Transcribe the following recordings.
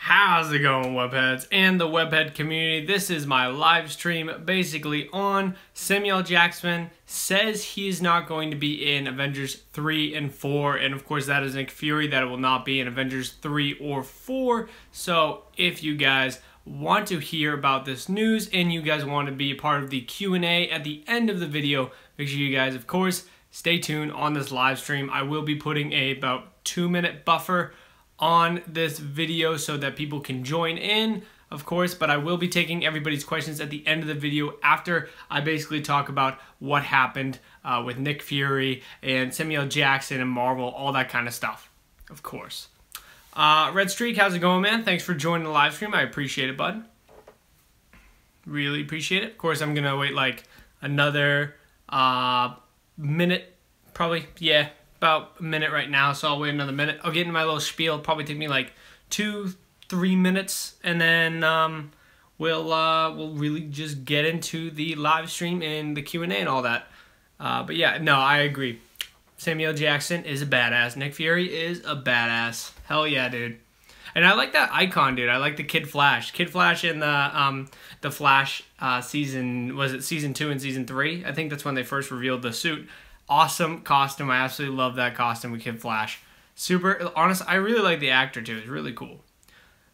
How's it going, Webheads and the Webhead community? This is my live stream basically on Samuel Jackson says he is not going to be in Avengers 3 and 4, and of course that is Nick Fury that it will not be in Avengers 3 or 4. So if you guys want to hear about this news and you guys want to be a part of the Q&A at the end of the video, make sure you guys, of course, stay tuned on this live stream. I will be putting about 2-minute buffer on this video so that people can join in, of course, but I will be taking everybody's questions at the end of the video after I basically talk about what happened with Nick Fury and Samuel Jackson and Marvel, all that kind of stuff, of course. Red Streak, how's it going, man? Thanks for joining the live stream. I appreciate it, bud. Really appreciate it. Of course, I'm gonna wait like another minute, probably, yeah. About a minute right now, so I'll wait another minute. I'll get into my little spiel. It'll probably take me like 2-3 minutes, and then we'll really just get into the live stream and the Q&A and all that. But yeah, no, I agree. Samuel Jackson is a badass. Nick Fury is a badass. Hell yeah, dude. And I like that icon, dude. I like the Kid Flash. Kid Flash in the Flash season, was it season 2 and season 3? I think that's when they first revealed the suit. Awesome costume. I absolutely love that costume with Kid Flash. Super, honest, I really like the actor too. It's really cool.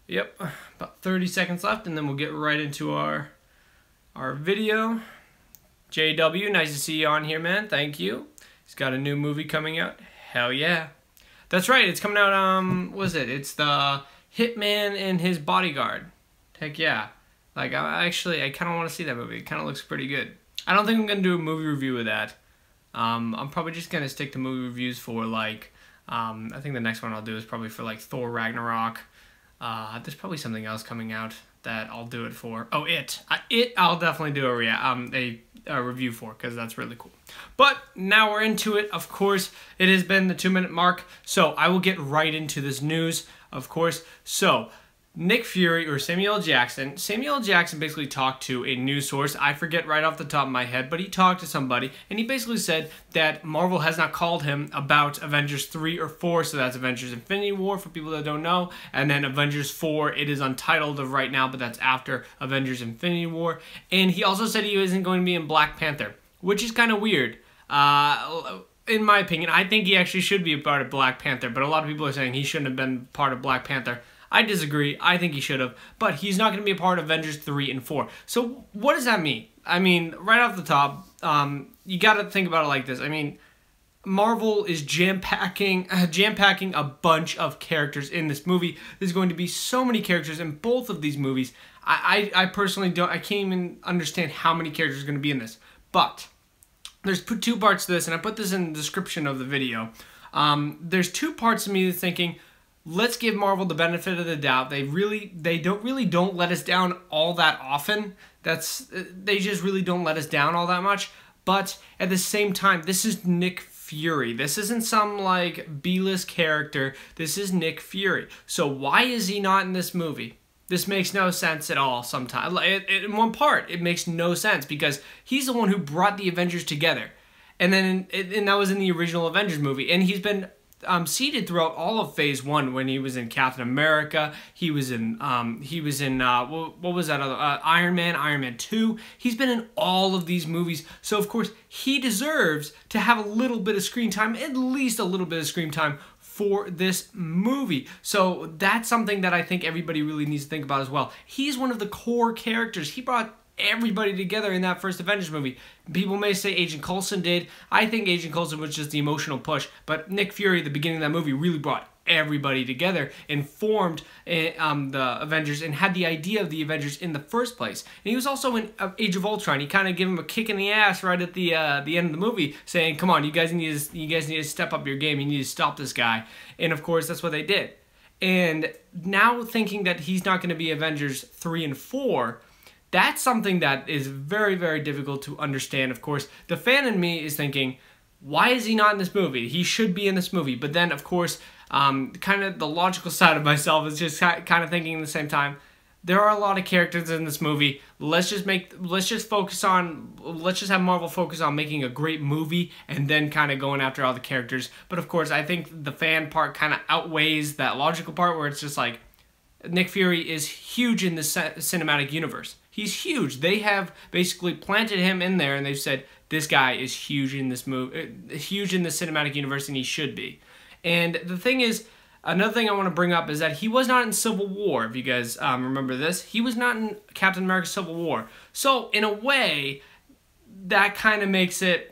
Yep, about 30 seconds left and then we'll get right into our video. JW, nice to see you on here, man. Thank you. He's got a new movie coming out. Hell yeah. That's right, it's coming out, what is it? It's the Hitman and His Bodyguard. Heck yeah. Like, I kind of want to see that movie. It kind of looks pretty good. I don't think I'm going to do a movie review of that. I'm probably just going to stick to movie reviews for, like, I think the next one I'll do is probably for, like, Thor Ragnarok. There's probably something else coming out that I'll do it for. Oh, It I'll definitely do a review for, because that's really cool. But now we're into it. Of course, it has been the 2-minute mark, so I will get right into this news, of course. So, Nick Fury, or Samuel Jackson basically talked to a news source. I forget right off the top of my head, but he talked to somebody, and he basically said that Marvel has not called him about Avengers 3 or 4, so that's Avengers Infinity War for people that don't know, and then Avengers 4, it is untitled of right now, but that's after Avengers Infinity War. And he also said he isn't going to be in Black Panther, which is kind of weird. In my opinion, I think he actually should be a part of Black Panther, but a lot of people are saying he shouldn't have been part of Black Panther. I disagree. I think he should have, but he's not going to be a part of Avengers 3 and 4. So what does that mean? I mean, right off the top, you got to think about it like this. I mean, Marvel is jam-packing a bunch of characters in this movie. There's going to be so many characters in both of these movies. I personally I can't even understand how many characters are going to be in this. But there's 2 parts to this, and I put this in the description of the video. There's 2 parts of me that's thinking, let's give Marvel the benefit of the doubt. They don't let us down all that often. They just really don't let us down all that much. But at the same time, this is Nick Fury. This isn't some like B-list character. This is Nick Fury. So why is he not in this movie? This makes no sense at all sometimes. In one part, it makes no sense because he's the one who brought the Avengers together. And then and that was in the original Avengers movie. And he's been seated throughout all of Phase 1 when he was in Captain America, he was in what was that other, Iron Man 2, he's been in all of these movies, so of course he deserves to have a little bit of screen time, at least a little bit of screen time for this movie. So that's something that I think everybody really needs to think about as well. He's one of the core characters. He brought everybody together in that first Avengers movie. People may say Agent Coulson did. I think Agent Coulson was just the emotional push, but Nick Fury at the beginning of that movie really brought everybody together and formed the Avengers and had the idea of the Avengers in the first place. And he was also in Age of Ultron. He kind of gave him a kick in the ass right at the end of the movie, saying, "Come on, you guys need to step up your game. You need to stop this guy." And of course, that's what they did. And now thinking that he's not going to be Avengers 3 and 4. That's something that is very, very difficult to understand, of course. The fan in me is thinking, why is he not in this movie? He should be in this movie. But then, of course, kind of the logical side of myself is just kind of thinking at the same time, there are a lot of characters in this movie. Let's just have Marvel focus on making a great movie and then kind of going after all the characters. But of course, I think the fan part kind of outweighs that logical part where it's just like, Nick Fury is huge in the cinematic universe. He's huge. They have basically planted him in there, and they've said this guy is huge in this huge in the cinematic universe, and he should be. And the thing is, another thing I want to bring up is that he was not in Civil War. If you guys remember this, he was not in Captain America: Civil War. So in a way, that kind of makes it.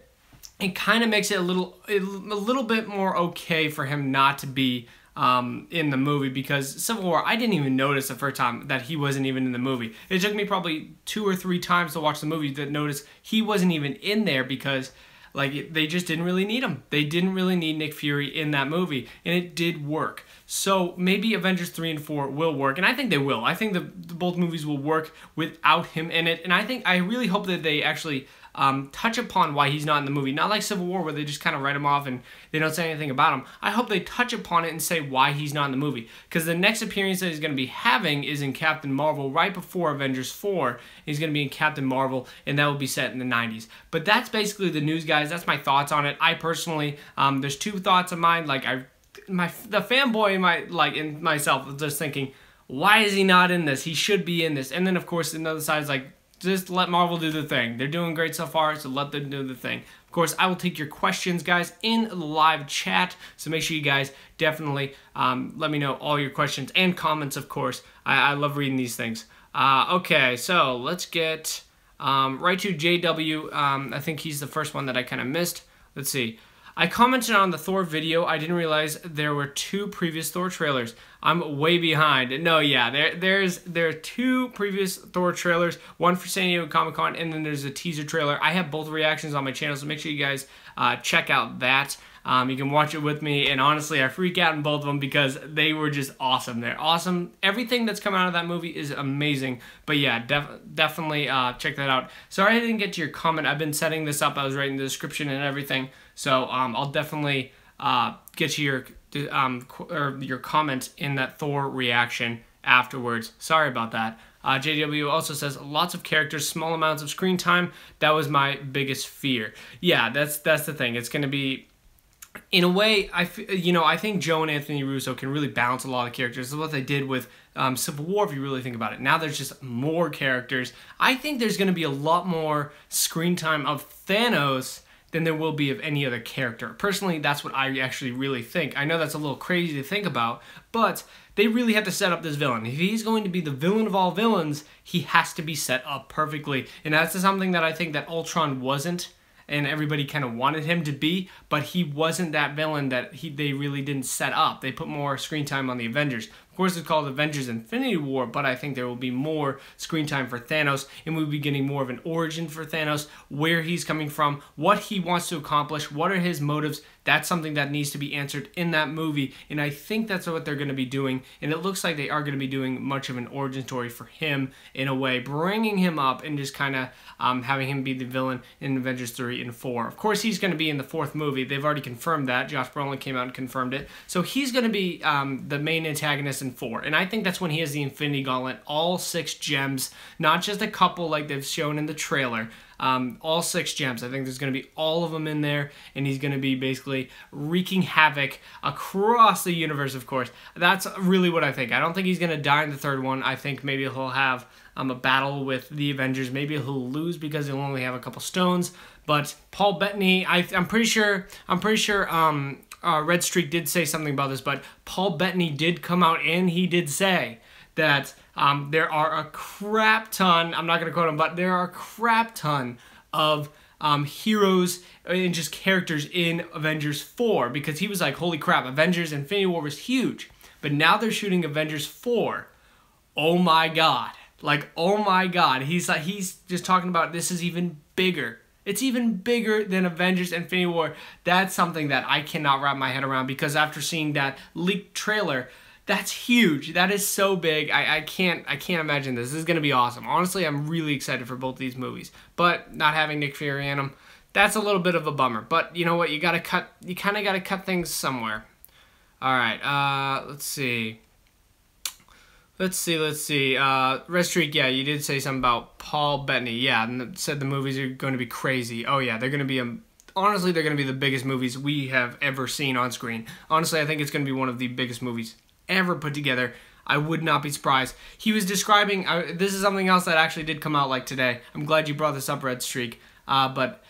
It kind of makes it a little bit more okay for him not to be in the movie, because Civil War, I didn't even notice the first time that he wasn't even in the movie. It took me probably 2 or 3 times to watch the movie to notice he wasn't even in there, because like they just didn't really need him. They didn't really need Nick Fury in that movie, and it did work. So maybe Avengers 3 and 4 will work, and I think they will. I think the both movies will work without him in it, and I really hope that they actually touch upon why he's not in the movie. Not like Civil War, where they just kind of write him off and they don't say anything about him. I hope they touch upon it and say why he's not in the movie, because the next appearance that he's going to be having is in Captain Marvel right before Avengers 4. He's going to be in Captain Marvel, and that will be set in the 90s. But that's basically the news, guys. That's my thoughts on it. I personally, there's 2 thoughts of mine. Like the fanboy in myself is just thinking, why is he not in this? He should be in this. And then of course another side is like, just let Marvel do the thing. They're doing great so far, so let them do the thing. Of course, I will take your questions, guys, in the live chat, so make sure you guys definitely let me know all your questions and comments, of course. I love reading these things. Okay, so let's get right to JW. I think he's the first one that I kind of missed. Let's see. I commented on the Thor video. I didn't realize there were 2 previous Thor trailers. I'm way behind. No, yeah, there are 2 previous Thor trailers. One for San Diego Comic-Con, and then there's a teaser trailer. I have both reactions on my channel, so make sure you guys check out that. You can watch it with me, and honestly, I freak out in both of them because they were just awesome. They're awesome. Everything that's come out of that movie is amazing. But yeah, definitely check that out. Sorry I didn't get to your comment. I've been setting this up. I was writing the description and everything. So I'll definitely get you your comment in that Thor reaction afterwards. Sorry about that. JW also says, lots of characters, small amounts of screen time. That was my biggest fear. Yeah, that's the thing. It's going to be, in a way, I think Joe and Anthony Russo can really balance a lot of characters. This is what they did with Civil War, if you really think about it. Now there's just more characters. I think there's going to be a lot more screen time of Thanos than there will be of any other character. Personally, that's what I actually really think. I know that's a little crazy to think about, but they really have to set up this villain. If he's going to be the villain of all villains, he has to be set up perfectly. And that's something that I think that Ultron wasn't, and everybody kind of wanted him to be, but he wasn't that villain that they really didn't set up. They put more screen time on the Avengers. Of course, it's called Avengers Infinity War, but I think there will be more screen time for Thanos, and we'll be getting more of an origin for Thanos, where he's coming from, what he wants to accomplish, what are his motives. That's something that needs to be answered in that movie, and I think that's what they're going to be doing, and it looks like they are going to be doing much of an origin story for him, in a way, bringing him up and just kind of having him be the villain in Avengers 3 and 4. Of course, he's going to be in the 4th movie. They've already confirmed that. Josh Brolin came out and confirmed it. So he's going to be the main antagonist in 4, and I think that's when he has the Infinity Gauntlet, all 6 gems, not just a couple like they've shown in the trailer. All 6 gems. I think there's going to be all of them in there, and he's going to be basically wreaking havoc across the universe, of course. That's really what I think. I don't think he's going to die in the 3rd one. I think maybe he'll have a battle with the Avengers. Maybe he'll lose because he'll only have a couple stones. But Paul Bettany, I'm pretty sure Red Streak did say something about this, but Paul Bettany did come out and he did say that there are a crap ton, I'm not going to quote him, but there are a crap ton of heroes and just characters in Avengers 4, because he was like, holy crap, Avengers Infinity War was huge, but now they're shooting Avengers 4. Oh my god. Like, oh my god. He's just talking about this is even bigger. It's even bigger than Avengers Infinity War. That's something that I cannot wrap my head around, because after seeing that leaked trailer, that's huge. That is so big. I can't imagine this. This is going to be awesome. Honestly, I'm really excited for both these movies. But not having Nick Fury in them, that's a little bit of a bummer. But you know what? You kind of got to cut things somewhere. All right. Let's see. Let's see. Red Streak, yeah, you did say something about Paul Bettany. Yeah, and said the movies are going to be crazy. Oh yeah, they're going to be honestly, they're going to be the biggest movies we have ever seen on screen. Honestly, I think it's going to be one of the biggest movies ever put together. I would not be surprised. He was describing, this is something else that actually did come out like today. I'm glad you brought this up, Red Streak. But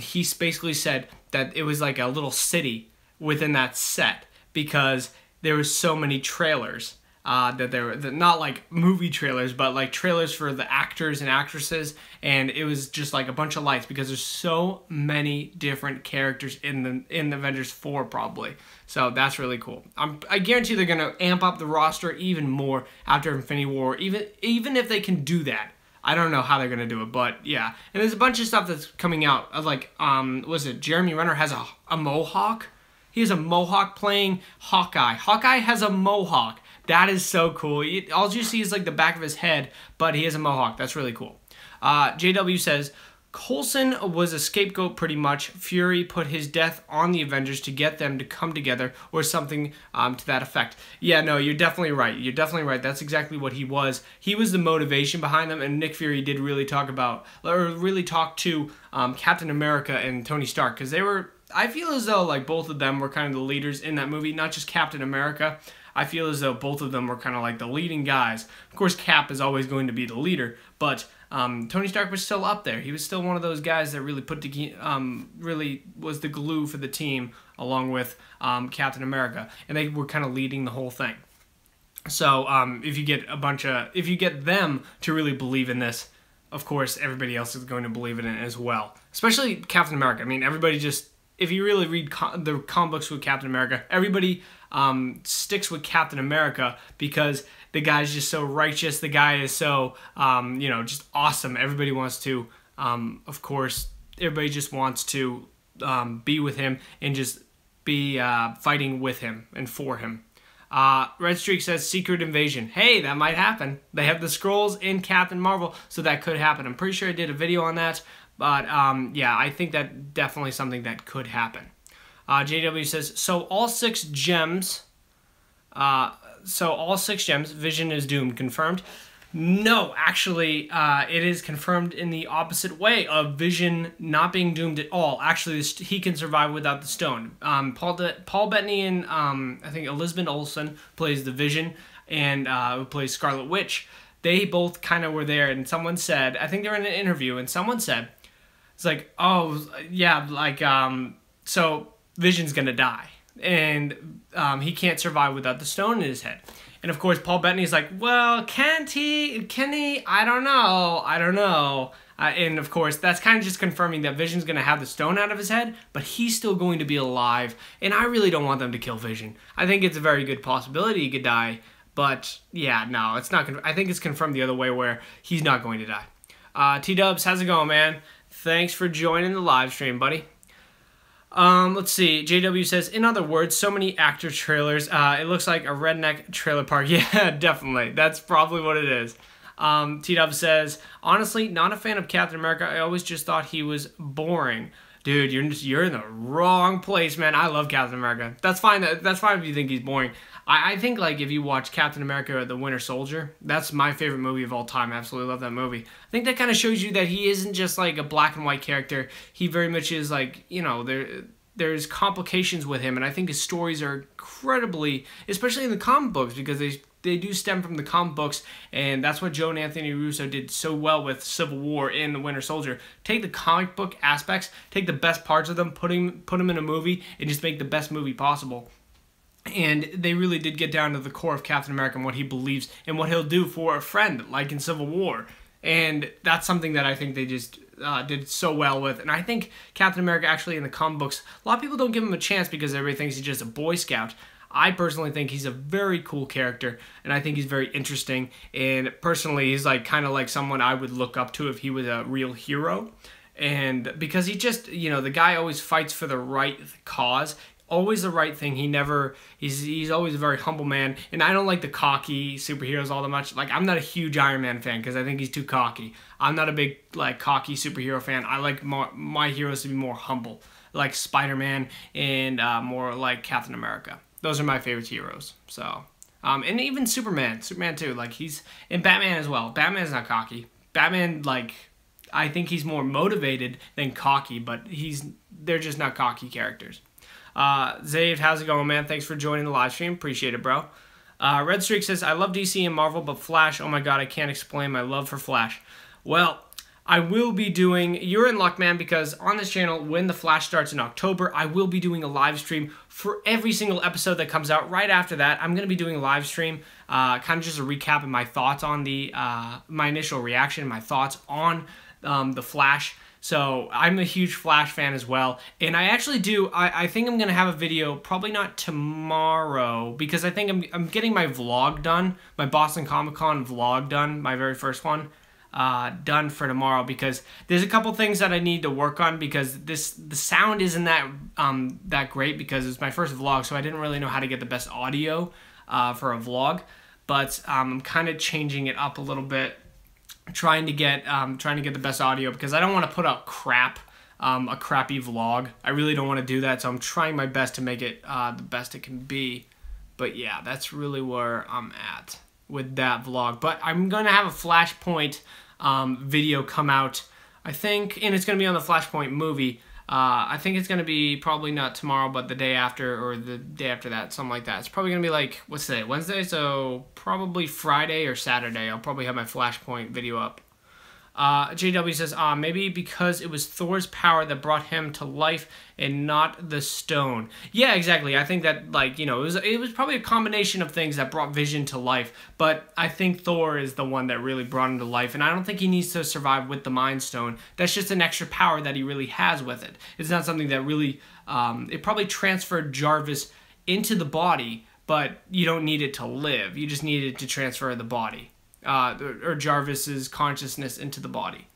he basically said that it was like a little city within that set because there was so many trailers. That they were not like movie trailers, but like trailers for the actors and actresses, and it was just like a bunch of lights because there's so many different characters in the Avengers 4 probably. So that's really cool. I guarantee they're gonna amp up the roster even more after Infinity War, even if they can do that. I don't know how they're gonna do it, but yeah. And there's a bunch of stuff that's coming out of like was it Jeremy Renner has a mohawk? He has a mohawk playing Hawkeye. Hawkeye has a mohawk. That is so cool. All you see is like the back of his head, but he has a mohawk. That's really cool. JW says, Coulson was a scapegoat pretty much. Fury put his death on the Avengers to get them to come together or something to that effect. Yeah, no, you're definitely right. You're definitely right. That's exactly what he was. He was the motivation behind them, and Nick Fury did really talk to Captain America and Tony Stark because they were, I feel as though like both of them were kind of the leaders in that movie, not just Captain America. I feel as though both of them were kind of like the leading guys. Of course, Cap is always going to be the leader, but Tony Stark was still up there. He was still one of those guys that really really was the glue for the team, along with Captain America, and they were kind of leading the whole thing. So if you get them to really believe in this, of course, everybody else is going to believe in it as well. Especially Captain America. I mean, everybody just, if you really read the comic books with Captain America, everybody sticks with Captain America because the guy's just so righteous. The guy is so, just awesome. Everybody wants to, of course, everybody just wants to be with him and just be fighting with him and for him. Red Streak says Secret Invasion. Hey, that might happen. They have the Skrulls in Captain Marvel, so that could happen. I'm pretty sure I did a video on that, but yeah, I think that definitely something that could happen. JW says, so all 6 gems, Vision is doomed. Confirmed? No, actually, it is confirmed in the opposite way of Vision not being doomed at all. Actually, he can survive without the stone. Paul Bettany and I think Elizabeth Olsen plays the Vision, and who plays Scarlet Witch. They both kind of were there, and someone said, I think they were in an interview, and someone said, it's like, oh, yeah, like, so Vision's gonna die, and he can't survive without the stone in his head. And of course, Paul Bettany's like, well, can't he? Can he? I don't know. And of course, that's kind of just confirming that Vision's gonna have the stone out of his head, but he's still going to be alive. And I really don't want them to kill Vision. I think it's a very good possibility he could die, but yeah, no, it's not. I think it's confirmed the other way where he's not going to die. T-Dubs, how's it going, man? Thanks for joining the live stream, buddy. Let's see. JW says, in other words, so many actor trailers. It looks like a redneck trailer park. Yeah, definitely. That's probably what it is. T-Dub says, honestly, not a fan of Captain America. I always just thought he was boring. Dude, you're in the wrong place, man. I love Captain America. That's fine. That's fine if you think he's boring. I think, like, if you watch Captain America the Winter Soldier, that's my favorite movie of all time. I absolutely love that movie. I think that kind of shows you that he isn't just, like, a black and white character. He very much is, like, you know, there's complications with him, and I think his stories are incredibly, especially in the comic books, because they do stem from the comic books, and that's what Joe and Anthony Russo did so well with Civil War in The Winter Soldier. Take the comic book aspects, take the best parts of them, put them in a movie, and just make the best movie possible. And they really did get down to the core of Captain America and what he believes and what he'll do for a friend, like in Civil War. And that's something that I think they just did so well with. And I think Captain America actually in the comic books, a lot of people don't give him a chance because everybody thinks he's just a Boy Scout. I personally think he's a very cool character, and I think he's very interesting. And personally, he's like kind of like someone I would look up to if he was a real hero. And because he just, you know, the guy always fights for the right cause. Always the right thing. He's always a very humble man, and I don't like the cocky superheroes all that much. Like, I'm not a huge Iron Man fan because I think he's too cocky. I'm not a big like cocky superhero fan. I like my heroes to be more humble, like Spider-Man and more like Captain America. Those are my favorite heroes. So, and even Superman too. Like and Batman as well. Batman's not cocky. Batman, like, I think he's more motivated than cocky, but they're just not cocky characters. Zayd, how's it going, man? Thanks for joining the live stream. Appreciate it, bro. Red Streak says, I love DC and Marvel, but Flash, oh my god, I can't explain my love for Flash. Well, I will be doing, you're in luck, man, because on this channel, when the Flash starts in October, I will be doing a live stream for every single episode that comes out. Right after that, I'm going to be doing a live stream, kind of just a recap of my thoughts on the, my initial reaction, my thoughts on the Flash. So I'm a huge Flash fan as well, and I actually do, I think I'm going to have a video, probably not tomorrow, because I think I'm getting my vlog done, my Boston Comic Con vlog done, my very first one, done for tomorrow, because there's a couple things that I need to work on, because the sound isn't that great, because it's my first vlog, so I didn't really know how to get the best audio for a vlog, but I'm kind of changing it up a little bit, trying to get the best audio, because I don't want to put out a crappy vlog. I really don't want to do that, so I'm trying my best to make it the best it can be. But yeah, that's really where I'm at with that vlog. But I'm gonna have a Flashpoint video come out, I think, and it's gonna be on the Flashpoint movie. I think it's gonna be probably not tomorrow, but the day after, or the day after that, something like that. It's probably gonna be like, what's today, Wednesday? So probably Friday or Saturday. I'll probably have my Flashpoint video up. JW says, maybe because it was Thor's power that brought him to life and not the stone. Yeah, exactly. I think that, like, you know, it was probably a combination of things that brought Vision to life, but I think Thor is the one that really brought him to life, and I don't think he needs to survive with the Mind Stone. That's just an extra power that he really has with it. It's not something that really, it probably transferred Jarvis into the body, but you don't need it to live. You just need it to transfer the body. Or Jarvis's consciousness into the body.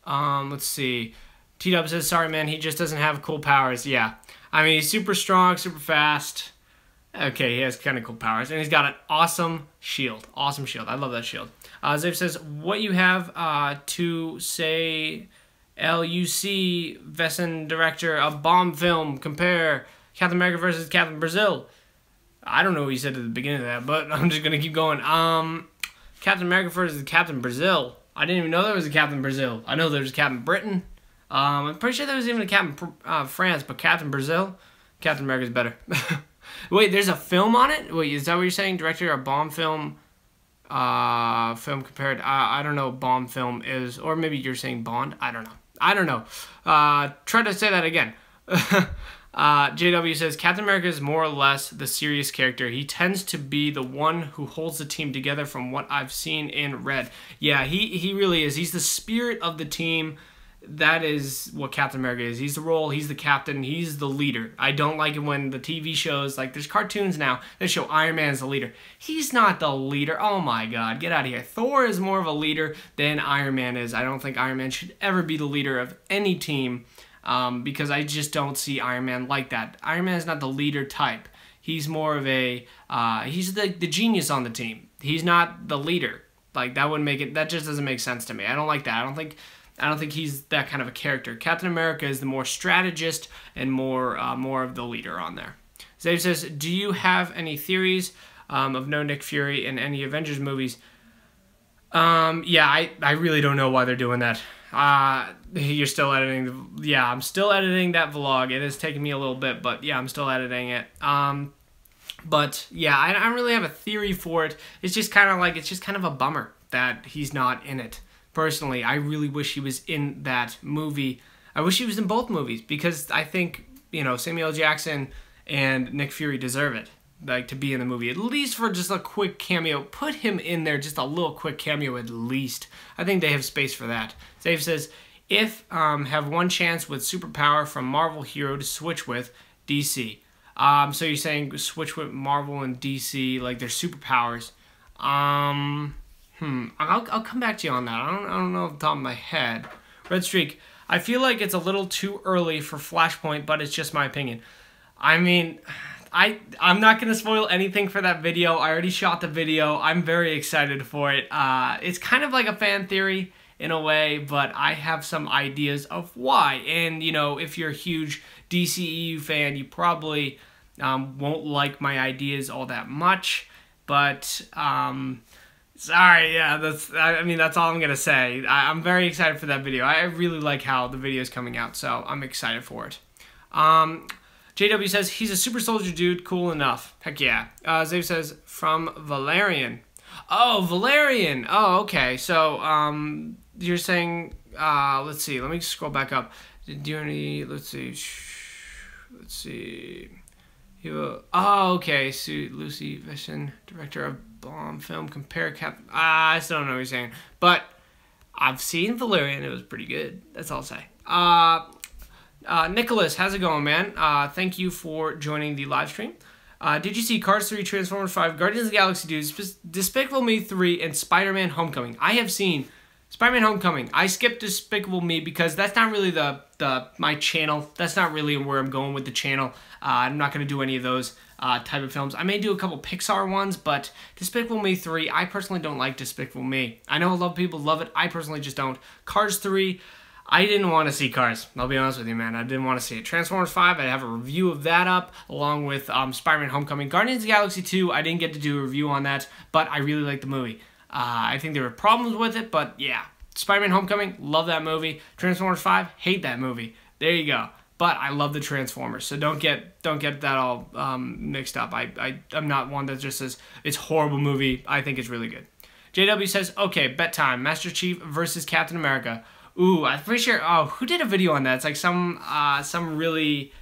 Let's see. T-Dub says, sorry man, he just doesn't have cool powers. Yeah. I mean, he's super strong, super fast. Okay, he has kind of cool powers. And he's got an awesome shield. Awesome shield. I love that shield. Zave says, what you have to say, LUC, Vesson director, a bomb film, compare Captain America versus Captain Brazil. I don't know what you said at the beginning of that, but I'm just going to keep going. Captain America versus Captain Brazil. I didn't even know there was a Captain Brazil. I know there was a Captain Britain. I'm pretty sure there was even a Captain France, but Captain Brazil, Captain America's better. Wait, there's a film on it? Wait, is that what you're saying? Director, a bomb film? Film compared? I don't know what bomb film is. Or maybe you're saying Bond? I don't know. I don't know. Try to say that again. JW says, Captain America is more or less the serious character. He tends to be the one who holds the team together from what I've seen in Red. Yeah, he really is. He's the spirit of the team. That is what Captain America is. He's the role, he's the captain, he's the leader. I don't like it when the TV shows, like there's cartoons now that show Iron Man as the leader. He's not the leader. Oh my god, get out of here. Thor is more of a leader than Iron Man is. I don't think Iron Man should ever be the leader of any team. Because I just don't see Iron Man like that. Iron Man is not the leader type. He's more of a, he's the genius on the team. He's not the leader. Like, that wouldn't make it, that just doesn't make sense to me. I don't like that. I don't think he's that kind of a character. Captain America is the more strategist and more of the leader on there. Zave says, do you have any theories of no Nick Fury in any Avengers movies? Yeah, I really don't know why they're doing that. You're still editing yeah, I'm still editing that vlog. It has taken me a little bit, but yeah, I'm still editing it. But yeah, I don't really have a theory for it. It's just kind of a bummer that he's not in it. Personally, I really wish he was in that movie. I wish he was in both movies, because I think, you know, Samuel L. Jackson and Nick Fury deserve it. Like, to be in the movie, at least for just a quick cameo. Put him in there, just a little quick cameo at least. I think they have space for that. Dave says, if have one chance with superpower from Marvel hero to switch with DC. So you're saying switch with Marvel and DC, like their superpowers. I'll come back to you on that. I don't know off the top of my head. Red Streak, I feel like it's a little too early for Flashpoint, but it's just my opinion. I mean, I'm not going to spoil anything for that video. I already shot the video. I'm very excited for it. It's kind of like a fan theory in a way, but I have some ideas of why. And, you know, if you're a huge DCEU fan, you probably won't like my ideas all that much. But, sorry, yeah, that's all I'm going to say. I'm very excited for that video. I really like how the video is coming out, so I'm excited for it. JW says, he's a super soldier dude, cool enough. Heck yeah. Zave says, from Valerian. Oh, Valerian. Oh, okay. So, you're saying, let's see. Let me scroll back up. Did you any, let's see. Let's see. Oh, okay. So, Lucy Vision, director of Bomb Film, compare Cap. I still don't know what you're saying. But I've seen Valerian. It was pretty good. That's all I'll say. Nicholas, how's it going, man? Thank you for joining the live stream. Did you see Cars 3, Transformers 5, Guardians of the Galaxy Dudes, Despicable Me 3, and Spider-Man Homecoming? I have seen Spider-Man Homecoming. I skipped Despicable Me because that's not really my channel. That's not really where I'm going with the channel. I'm not going to do any of those type of films. I may do a couple Pixar ones, but Despicable Me 3, I personally don't like Despicable Me. I know a lot of people love it. I personally just don't. Cars 3... I didn't want to see Cars. I'll be honest with you, man. I didn't want to see it. Transformers 5, I'd have a review of that up, along with Spider-Man Homecoming. Guardians of the Galaxy 2, I didn't get to do a review on that, but I really liked the movie. I think there were problems with it, but yeah. Spider-Man Homecoming, love that movie. Transformers 5, hate that movie. There you go. But I love the Transformers, so don't get that all mixed up. I'm not one that just says it's a horrible movie. I think it's really good. JW says, okay, bet time. Master Chief versus Captain America. Ooh, I'm pretty sure. Oh, who did a video on that? It's like some really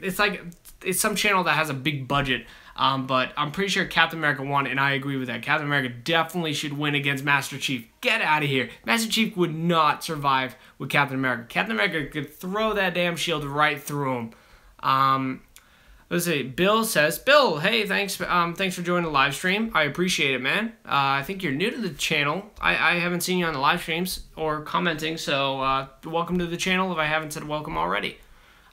it's some channel that has a big budget. But I'm pretty sure Captain America won, and I agree with that. Captain America definitely should win against Master Chief. Get out of here. Master Chief would not survive with Captain America. Captain America could throw that damn shield right through him. Let's see. Bill says, Bill, hey, thanks for joining the live stream. I appreciate it, man. I think you're new to the channel. I haven't seen you on the live streams or commenting, so welcome to the channel if I haven't said welcome already.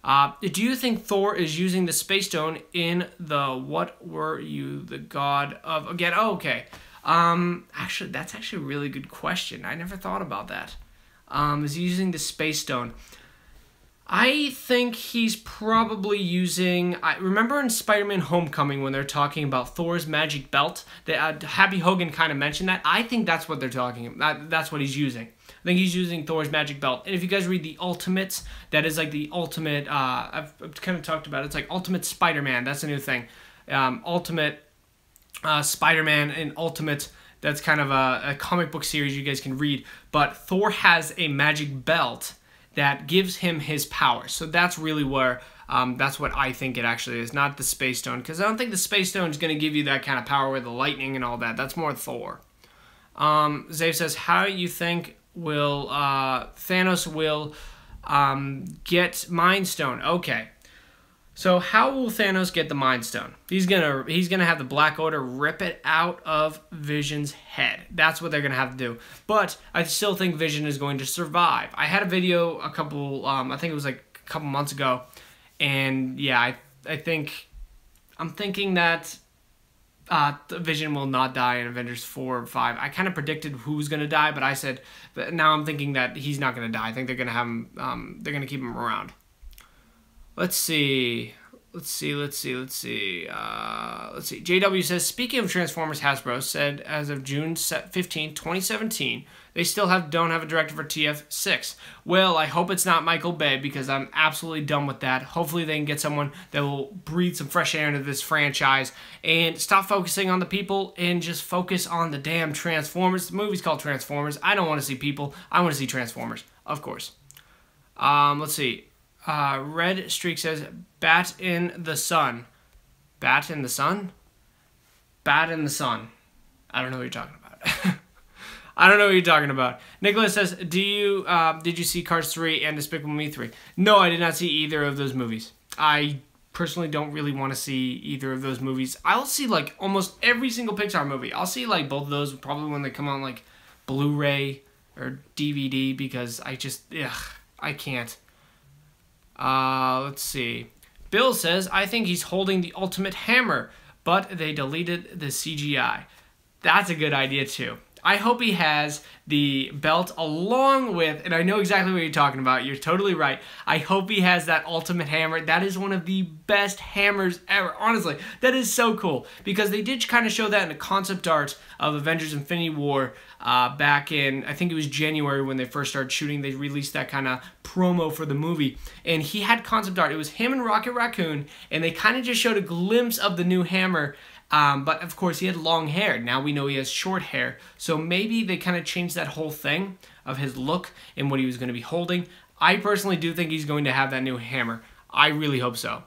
Do you think Thor is using the Space Stone in the What Were You the God of Again? Oh, okay. Actually, that's actually a really good question. I never thought about that. Is he using the Space Stone? I think he's probably using... remember in Spider-Man Homecoming when they're talking about Thor's magic belt? Happy Hogan kind of mentioned that. I think that's what they're talking about. That's what he's using. I think he's using Thor's magic belt. And if you guys read the Ultimates, that is like the ultimate... I've kind of talked about it. It's like Ultimate Spider-Man. That's a new thing. Ultimate Spider-Man and Ultimate... That's kind of a comic book series you guys can read. But Thor has a magic belt that gives him his power. So that's really where, that's what I think it actually is, not the Space Stone. Because I don't think the Space Stone is going to give you that kind of power with the lightning and all that. That's more Thor. Zave says, how you think will Thanos will get Mind Stone? Okay. So how will Thanos get the Mind Stone? He's gonna have the Black Order rip it out of Vision's head. That's what they're gonna have to do. But I still think Vision is going to survive. I had a video a couple, I think it was like a couple months ago, and yeah, I'm thinking that Vision will not die in Avengers 4 or 5. I kind of predicted who's gonna die, but now I'm thinking that he's not gonna die. I think they're gonna have him. They're gonna keep him around. Let's see. JW says, speaking of Transformers, Hasbro said as of June 15, 2017, they still don't have a director for TF6. Well, I hope it's not Michael Bay because I'm absolutely done with that. Hopefully they can get someone that will breathe some fresh air into this franchise and stop focusing on the people and just focus on the damn Transformers. The movie's called Transformers. I don't want to see people. I want to see Transformers, of course. Let's see. Red Streak says, bat in the sun. Bat in the sun? Bat in the sun. I don't know what you're talking about. I don't know what you're talking about. Nicholas says, did you see Cars 3 and Despicable Me 3? No, I did not see either of those movies. I personally don't really want to see either of those movies. I'll see like almost every single Pixar movie. I'll see like both of those probably when they come on like Blu-ray or DVD because I can't. Let's see. Bill says, I think he's holding the ultimate hammer, but they deleted the CGI. That's a good idea too. I hope he has the belt along with, and I know exactly what you're talking about. You're totally right. I hope he has that ultimate hammer. That is one of the best hammers ever. Honestly, that is so cool because they did kind of show that in a concept art of Avengers Infinity War back in, I think it was January when they first started shooting. They released that kind of promo for the movie, and he had concept art. It was him and Rocket Raccoon, and they kind of just showed a glimpse of the new hammer. But of course he had long hair. Now we know he has short hair. So maybe they kind of changed that whole thing of his look and what he was going to be holding. I personally do think he's going to have that new hammer. I really hope so.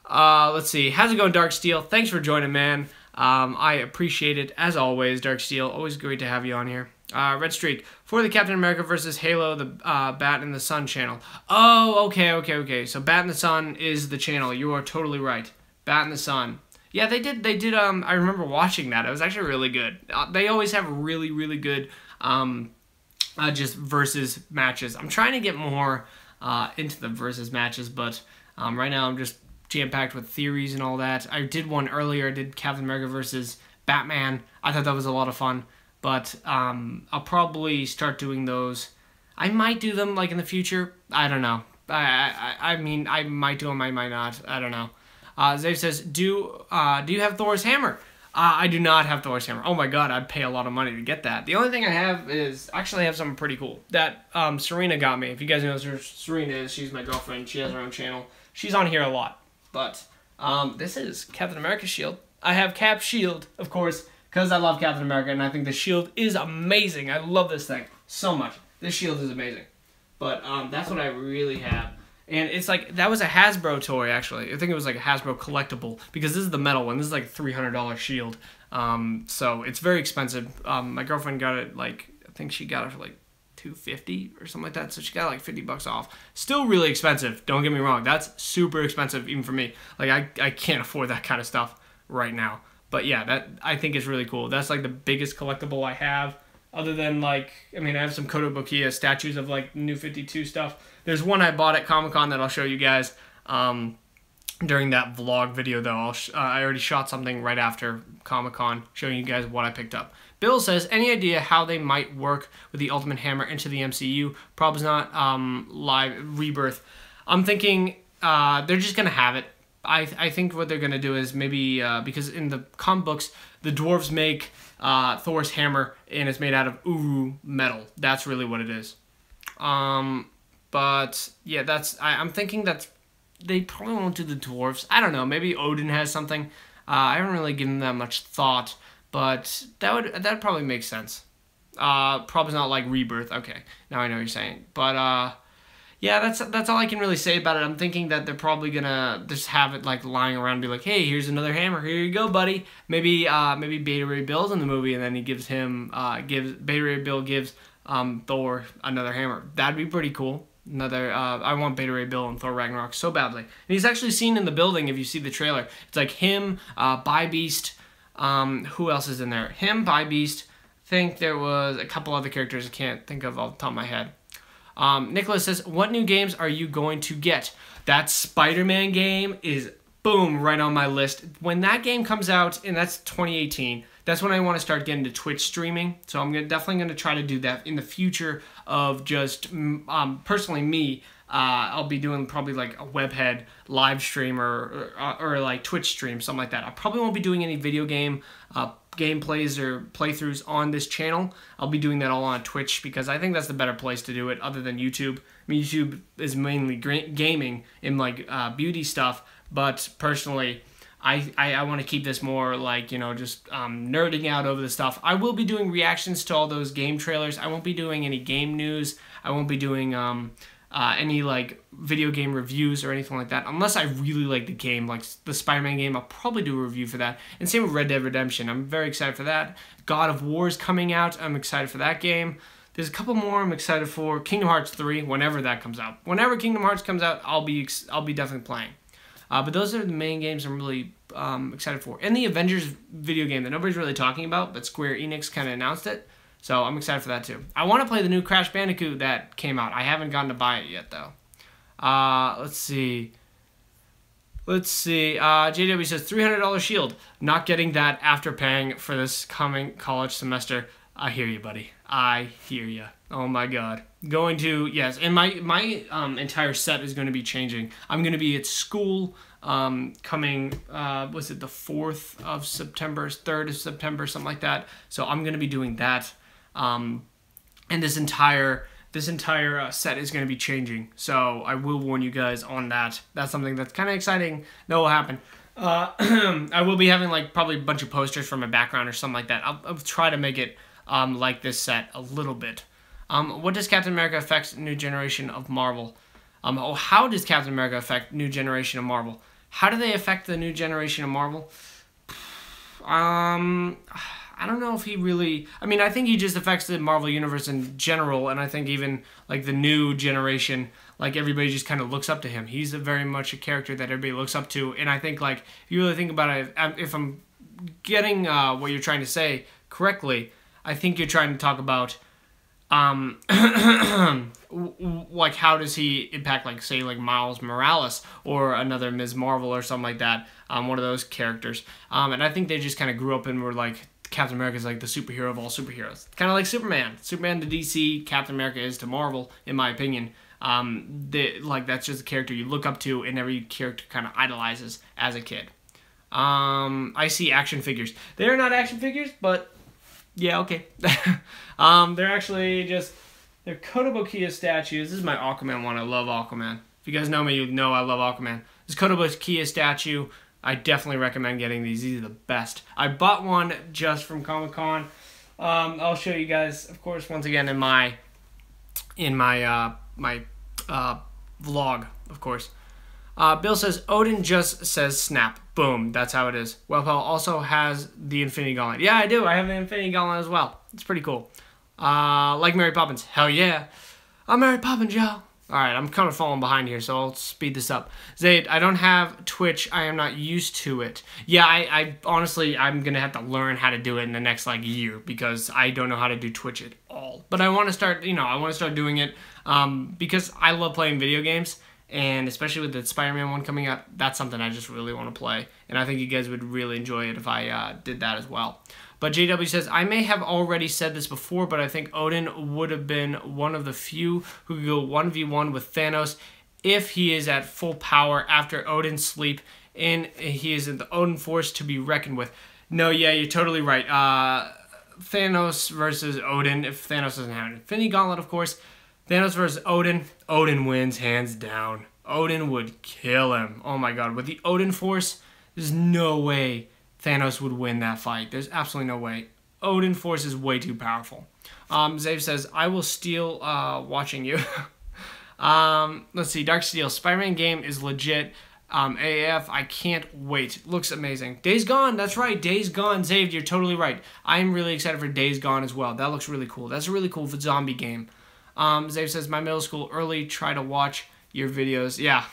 Let's see. How's it going, Dark Steel? Thanks for joining, man. I appreciate it as always, Dark Steel. Always great to have you on here. Red Streak. For the Captain America versus Halo, the Bat in the Sun channel. Oh, okay. So Bat in the Sun is the channel. You are totally right. Bat in the Sun. Yeah, they did, I remember watching that. It was actually really good. They always have really, really good, just versus matches. I'm trying to get more, into the versus matches, but, right now I'm just jam-packed with theories and all that. I did one earlier. I did Captain America versus Batman. I thought that was a lot of fun, but, I'll probably start doing those. I might do them, like, in the future. I don't know. I mean, I might do them, I might not. I don't know. Zave says, do you have Thor's hammer? I do not have Thor's hammer. Oh my god, I'd pay a lot of money to get that. The only thing I have is, actually I have something pretty cool. That Serena got me. If you guys know who Serena is, she's my girlfriend. She has her own channel. She's on here a lot. But this is Captain America's shield. I have Cap's shield, of course, because I love Captain America, and I think the shield is amazing. I love this thing so much. This shield is amazing. But that's what I really have. And it's like, that was a Hasbro toy, actually. I think it was like a Hasbro collectible, because this is the metal one. This is like a $300 shield. So it's very expensive. My girlfriend got it, like, I think she got it for like $250 or something like that. So she got like $50 off. Still really expensive. Don't get me wrong. That's super expensive even for me. Like, I can't afford that kind of stuff right now. But yeah, that I think is really cool. That's like the biggest collectible I have. Other than, like, I mean, I have some Kotobukiya statues of, like, New 52 stuff. There's one I bought at Comic-Con that I'll show you guys during that vlog video, though. I already shot something right after Comic-Con showing you guys what I picked up. Bill says, any idea how they might work with the Ultimate Hammer into the MCU? Probably not live Rebirth. I'm thinking they're just going to have it. I think what they're going to do is maybe, because in the comic books, the dwarves make Thor's hammer, and it's made out of Uru metal. That's really what it is. But, yeah, I'm thinking that they probably won't do the dwarves. I don't know, maybe Odin has something. I haven't really given that much thought, but that probably makes sense. Probably not like Rebirth. Okay, now I know what you're saying. But, yeah, that's all I can really say about it. I'm thinking that they're probably gonna just have it like lying around and be like, hey, here's another hammer. Here you go, buddy. Maybe Beta Ray Bill's in the movie, and then he gives him Beta Ray Bill gives Thor another hammer. That'd be pretty cool. I want Beta Ray Bill and Thor Ragnarok so badly. And he's actually seen in the building if you see the trailer. It's like him, Bi-Beast. Who else is in there? Him, Bi-Beast. I think there was a couple other characters I can't think of off the top of my head. Nicholas says, what new games are you going to get? That Spider-Man game is, boom, right on my list. When that game comes out, and that's 2018, that's when I want to start getting to Twitch streaming. So I'm definitely going to try to do that in the future of just, personally me, I'll be doing probably like a Webhead live stream or like Twitch stream, something like that. I probably won't be doing any video game gameplays or playthroughs on this channel. I'll be doing that all on Twitch because I think that's the better place to do it other than YouTube. I mean, YouTube is mainly gaming and like beauty stuff, but personally, I want to keep this more like, you know, just nerding out over the stuff. I will be doing reactions to all those game trailers. I won't be doing any game news. I won't be doing any like video game reviews or anything like that unless I really like the game, like the Spider-Man game. I'll probably do a review for that, and same with Red Dead Redemption. I'm very excited for that. God of War is coming out. I'm excited for that game. There's a couple more I'm excited for. Kingdom Hearts 3, whenever that comes out. Whenever Kingdom Hearts comes out, I'll be definitely playing. But those are the main games I'm really excited for. And the Avengers video game that nobody's really talking about, but Square Enix kind of announced it. So I'm excited for that too. I want to play the new Crash Bandicoot that came out. I haven't gotten to buy it yet though. Let's see. JW says $300 shield. Not getting that after paying for this coming college semester. I hear you, buddy. I hear you. Oh my God. Going to, yes, and my entire set is going to be changing. I'm going to be at school coming, was it the 4th of September, 3rd of September, something like that. So I'm going to be doing that. And this entire set is going to be changing. So I will warn you guys on that. That's something that's kind of exciting that will happen. I will be having like probably a bunch of posters for my background or something like that. I'll try to make it like this set a little bit. What does Captain America affect new generation of Marvel? How does Captain America affect new generation of Marvel? How do they affect the new generation of Marvel? I don't know if he really... I mean, I think he just affects the Marvel Universe in general, and I think even, like, the new generation, like, everybody just kind of looks up to him. He's very much a character that everybody looks up to, and I think, like, if you really think about it, if I'm getting what you're trying to say correctly, I think you're trying to talk about, like, how does he impact, like, say, like, Miles Morales or another Ms. Marvel or something like that, one of those characters. And I think they just kind of grew up and were, like, Captain America is like the superhero of all superheroes. Kind of like Superman. Superman to DC, Captain America is to Marvel, in my opinion. That's just a character you look up to and every character kind of idolizes as a kid. I see action figures. They're not action figures, but yeah, okay. They're actually just, they're Kotobukiya statues. This is my Aquaman one. I love Aquaman. If you guys know me, you know I love Aquaman. This Kotobukiya statue, I definitely recommend getting these. These are the best. I bought one just from Comic-Con. I'll show you guys, of course, once again in my vlog, of course. Bill says, Odin just says snap. Boom. That's how it is. Webhead also has the Infinity Gauntlet. Yeah, I do. I have the Infinity Gauntlet as well. It's pretty cool. Like Mary Poppins. Hell yeah. I'm Mary Poppins, y'all. Alright, I'm kind of falling behind here, so I'll speed this up. Zayd, I don't have Twitch. I am not used to it. Yeah, I honestly, I'm going to have to learn how to do it in the next, like, year, because I don't know how to do Twitch at all. But I want to start, I want to start doing it, because I love playing video games, and especially with the Spider-Man one coming out, that's something I just really want to play. And I think you guys would really enjoy it if I did that as well. But JW says, I may have already said this before, but I think Odin would have been one of the few who could go 1v1 with Thanos if he is at full power after Odin's sleep, and he is in the Odin force to be reckoned with. No, yeah, you're totally right. Thanos versus Odin, if Thanos doesn't have an Infinity Gauntlet, of course. Thanos versus Odin, Odin wins hands down. Odin would kill him. Oh my god, with the Odin force, there's no way Thanos would win that fight. There's absolutely no way. Odin force is way too powerful. Zave says, I will steal watching you. Let's see. Dark Steel. Spider-Man game is legit. AF, I can't wait. Looks amazing. Days Gone. That's right. Days Gone. Zave, you're totally right. I'm really excited for Days Gone as well. That looks really cool. That's a really cool zombie game. Zave says, my middle school early. Try to watch your videos. Yeah.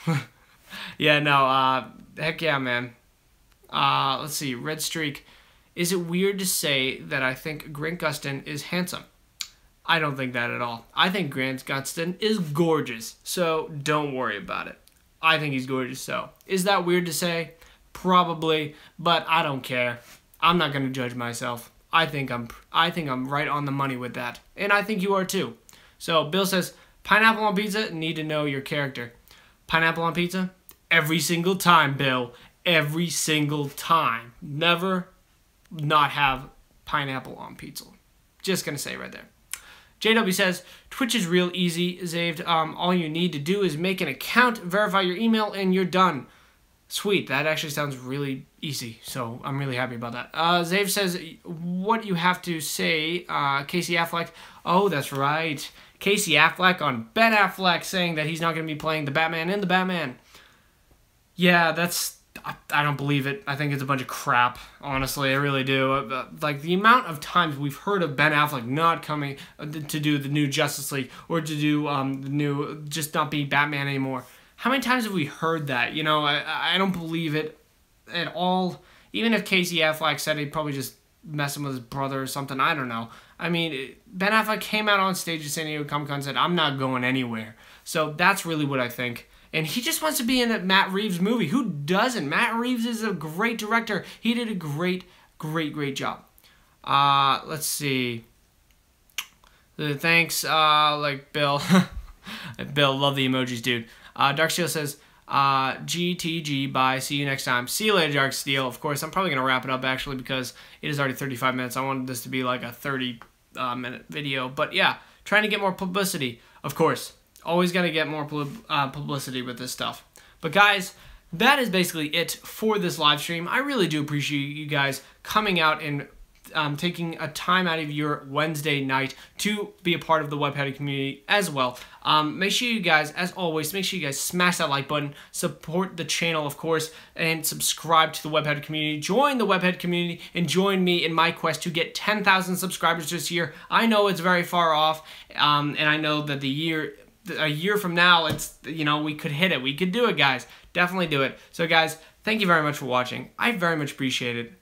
Yeah, no. Heck yeah, man. Let's see, Red Streak. Is it weird to say that I think Grant Gustin is handsome? I don't think that at all. I think Grant Gustin is gorgeous, so don't worry about it. I think he's gorgeous, so. Is that weird to say? Probably, but I don't care. I'm not going to judge myself. I think I'm right on the money with that, and I think you are too. So, Bill says, pineapple on pizza, need to know your character. Pineapple on pizza? Every single time, Bill. Every single time. Never not have pineapple on pizza. Just gonna say right there. JW says, Twitch is real easy, Zaved. All you need to do is make an account, verify your email, and you're done. Sweet, that actually sounds really easy, so I'm really happy about that. Zave says, what you have to say, Casey Affleck. Oh, that's right. Casey Affleck on Ben Affleck saying that he's not going to be playing the Batman in the Batman. Yeah, I don't believe it. I think it's a bunch of crap, honestly. I really do. Like, the amount of times we've heard of Ben Affleck not coming to do the new Justice League or to do the new, just not be Batman anymore. How many times have we heard that? You know, I don't believe it at all. Even if Casey Affleck said he'd probably just messing with his brother or something, I don't know. I mean, Ben Affleck came out on stage at San Diego Comic-Con and said, I'm not going anywhere. So that's really what I think. And he just wants to be in a Matt Reeves movie. Who doesn't? Matt Reeves is a great director. He did a great job. Let's see. Thanks, like Bill. Bill, love the emojis, dude. Darksteel says, GTG, bye. See you next time. See you later, Darksteel. Of course, I'm probably going to wrap it up, actually, because it is already 35 minutes. I wanted this to be like a 30-minute video. But, yeah, trying to get more publicity. Of course, always got to get more publicity with this stuff. But, guys, that is basically it for this live stream. I really do appreciate you guys coming out and taking a time out of your Wednesday night to be a part of the Webhead community as well. Make sure you guys, as always, make sure you guys smash that like button, support the channel, of course, and subscribe to the Webhead community. Join the Webhead community and join me in my quest to get 10,000 subscribers this year. I know it's very far off, and I know that a year from now, we could hit it. We could do it, guys. Definitely do it. So, guys, thank you very much for watching. I very much appreciate it.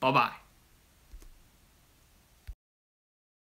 Bye-bye.